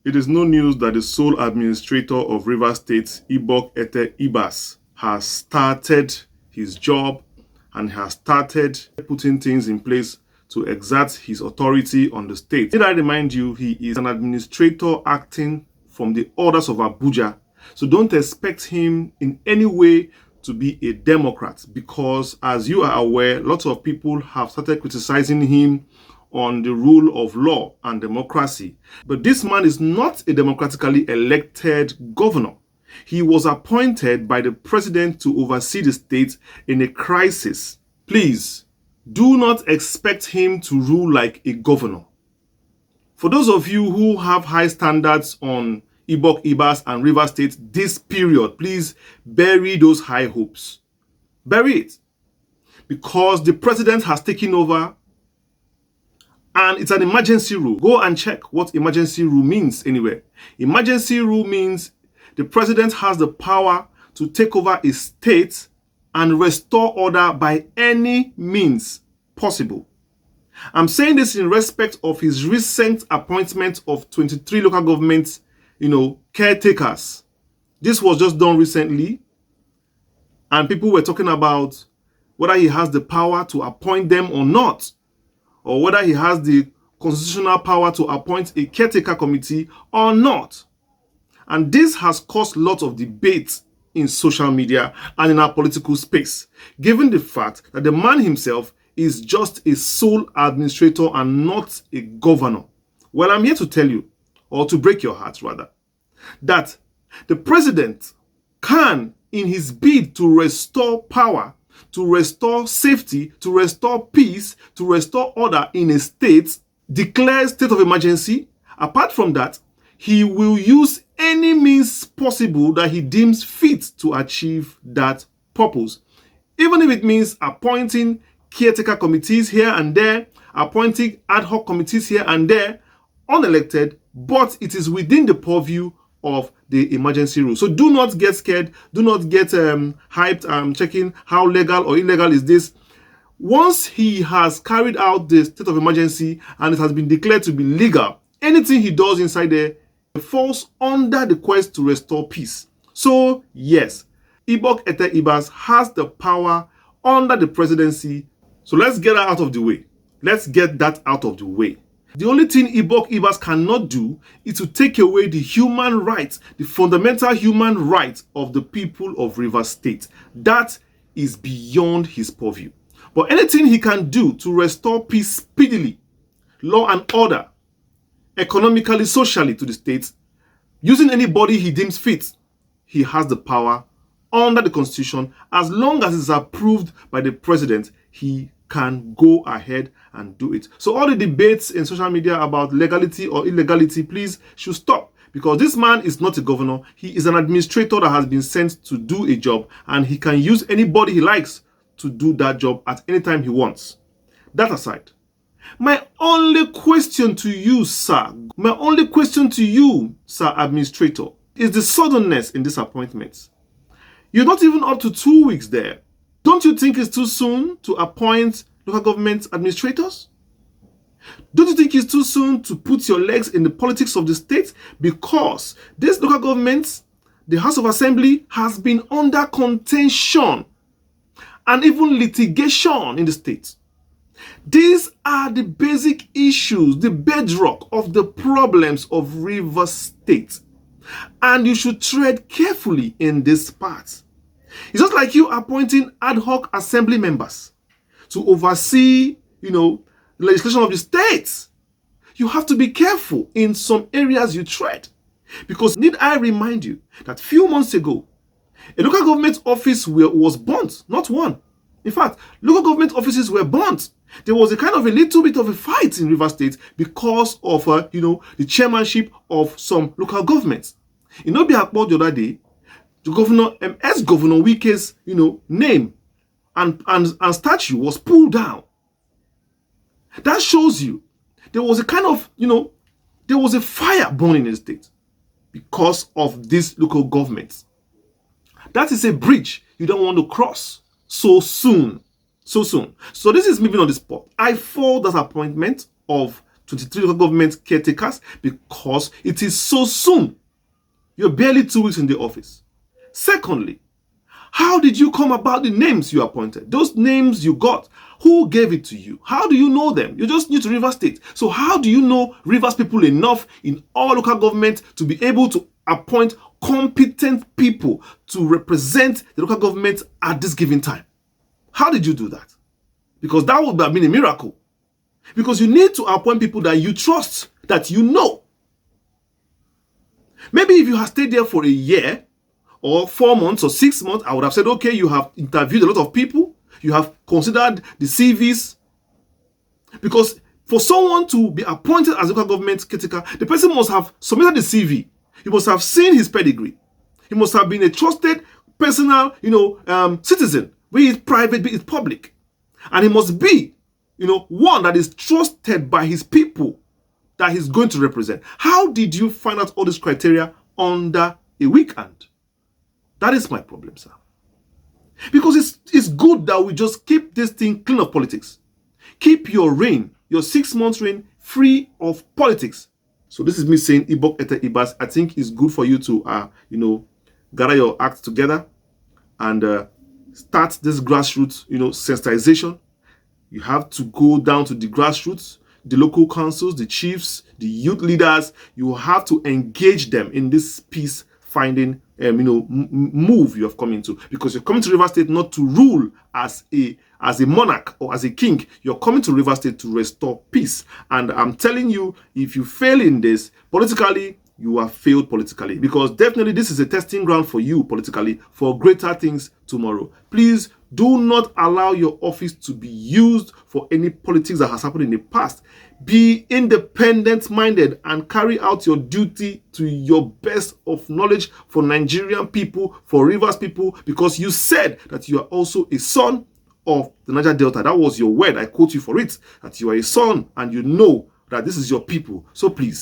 It is no news that the sole administrator of Rivers State, Ibok Ete Ibas, has started his job and has started putting things in place to exert his authority on the state. Did I remind you, he is an administrator acting from the orders of Abuja. So don't expect him in any way to be a Democrat, because as you are aware, lots of people have started criticizing him on the rule of law and democracy. But this man is not a democratically elected governor. He was appointed by the president to oversee the state in a crisis. Please, do not expect him to rule like a governor. For those of you who have high standards on Ibok Ibas and Rivers State this period, please bury those high hopes. Bury it. Because the president has taken over and it's an emergency rule. Go and check what emergency rule means anyway. Emergency rule means the president has the power to take over a state and restore order by any means possible. I'm saying this in respect of his recent appointment of 23 local government, caretakers. This was just done recently, and people were talking about whether he has the power to appoint them or not, or whether he has the constitutional power to appoint a caretaker committee or not. And this has caused lots of debate in social media and in our political space, given the fact that the man himself is just a sole administrator and not a governor. Well, I'm here to tell you, or to break your heart rather, that the president can, in his bid to restore power, to restore safety, to restore peace, to restore order in a state, declare state of emergency. Apart from that, he will use any means possible that he deems fit to achieve that purpose. Even if it means appointing caretaker committees here and there, appointing ad hoc committees here and there, unelected, but it is within the purview of the emergency rule. So do not get scared. Do not get hyped checking how legal or illegal is this. Once he has carried out the state of emergency and it has been declared to be legal, anything he does inside there falls under the quest to restore peace. So yes, Ibok Ete Ibas has the power under the presidency. So let's get that out of the way. Let's get that out of the way. The only thing Ibok Ibas cannot do is to take away the human rights, the fundamental human rights of the people of Rivers State. That is beyond his purview. But anything he can do to restore peace speedily, law and order, economically, socially to the state, using anybody he deems fit, he has the power under the constitution. As long as it's approved by the president, he can go ahead and do it. So all the debates in social media about legality or illegality, please, should stop. Because this man is not a governor. He is an administrator that has been sent to do a job, and he can use anybody he likes to do that job at any time he wants. That aside, my only question to you, sir, administrator, is the suddenness in this appointment. You're not even up to 2 weeks there. Don't you think it's too soon to appoint local government administrators? Don't you think it's too soon to put your legs in the politics of the state? Because this local government, the House of Assembly, has been under contention and even litigation in the state. These are the basic issues, the bedrock of the problems of Rivers State. And you should tread carefully in this part. It's just like you appointing ad hoc assembly members to oversee, the legislation of the state. You have to be careful in some areas you tread. Because need I remind you that few months ago, a local government office was burnt, not one. In fact, local government offices were burnt. There was a little bit of a fight in Rivers State because of, the chairmanship of some local governments. In Obi Akpo the other day, the governor, ex-governor Wike's, name and statue was pulled down. That shows you there was there was a fire burning in the state because of this local government. That is a bridge you don't want to cross so soon. So this is moving on the spot. I followed that appointment of 23 local government caretakers? Because it is so soon. You're barely 2 weeks in the office. Secondly, how did you come about the names you appointed? Those names you got, who gave it to you? How do you know them? You're just new to Rivers State. So how do you know Rivers people enough in all local government to be able to appoint competent people to represent the local government at this given time? How did you do that? Because that would have been a miracle. Because you need to appoint people that you trust, that you know. Maybe if you had stayed there for a year, or 4 months or 6 months, I would have said, okay, you have interviewed a lot of people. You have considered the CVs. Because for someone to be appointed as a local government caretaker, the person must have submitted the CV. He must have seen his pedigree. He must have been a trusted, personal, citizen, be it private, be it public. And he must be, one that is trusted by his people that he's going to represent. How did you find out all these criteria under a weekend? That is my problem, sir. Because it's good that we just keep this thing clean of politics. Keep your reign, your 6 months reign, free of politics. So this is me saying, Ibok Ete Ibas, I think it's good for you to, gather your act together and start this grassroots, sensitization. You have to go down to the grassroots, the local councils, the chiefs, the youth leaders. You have to engage them in this peace finding move you have come into, because you're coming to Rivers State not to rule as a monarch or as a king. You're coming to Rivers State to restore peace. And I'm telling you, if you fail in this politically, you have failed politically, because definitely this is a testing ground for you politically for greater things tomorrow. Please do not allow your office to be used for any politics that has happened in the past. Be independent minded and carry out your duty to your best of knowledge for Nigerian people, for Rivers people, because you said that you are also a son of the Niger Delta. That was your word. I quote you for it, that you are a son and you know that this is your people. So please,